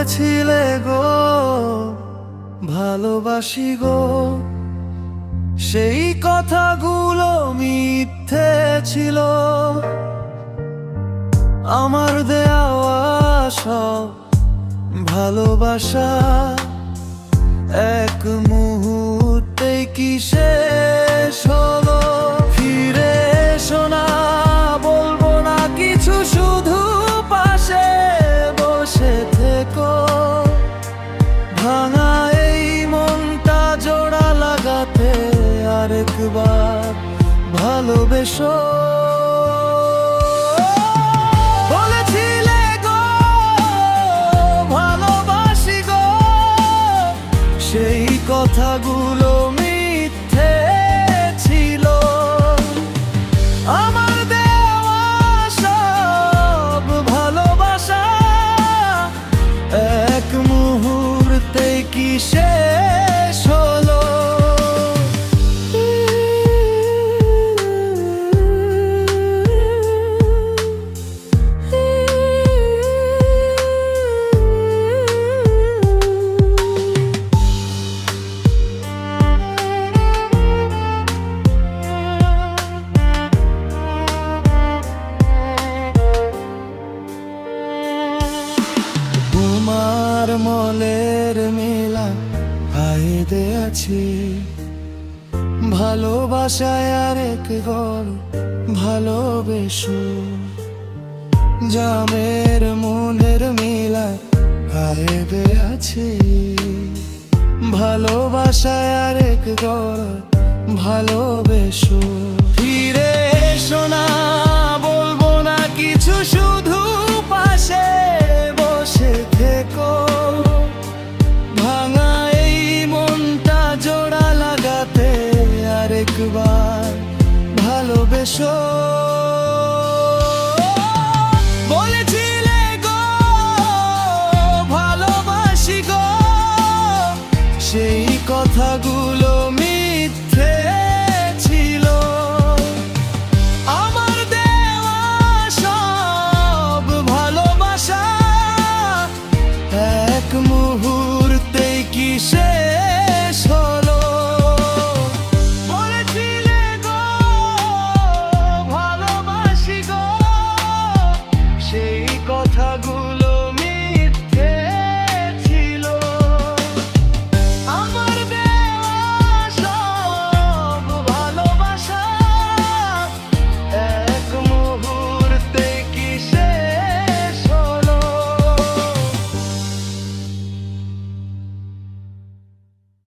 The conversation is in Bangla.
বলেছিলে গো ভালোবাসি গো, সেই কথাগুলো মিথ্যে ছিল। আমার দেওয়া সব ভালোবাসা এক মুহূর্তে কি শেষ হলো। ফিরে এসো না, বলবো না কিছু, শুধু পাশে বসে থেকো। ভাঙা এই মনটা জোড়া লাগাতে আরেকবার ভালোবেসো। বলেছিলে গো ভালোবাসি গো, সেই কথাগুলো মিথ্যে ছিল। আমার দেওয়া সব ভালোবাসা এক মুহূর্তে কি শেষ হলো। তোমার মলের মেলা ফায়দে আছে, ভালোবাসায় আরেক গল ভালোবেসো। জামের মনের মেলা ফায়দে আছে, ভালোবাসায় আরেক গল ভালোবেসো। ফিরে এসো না, বলবো না কিছু, শুধু পাশে বসে থেকো। ভাঙা এই মনটা জোড়া লাগাতে আরেকবার ভালোবেসো। বলেছিলে গো ভালোবাসি গো, সেই কথাগুলো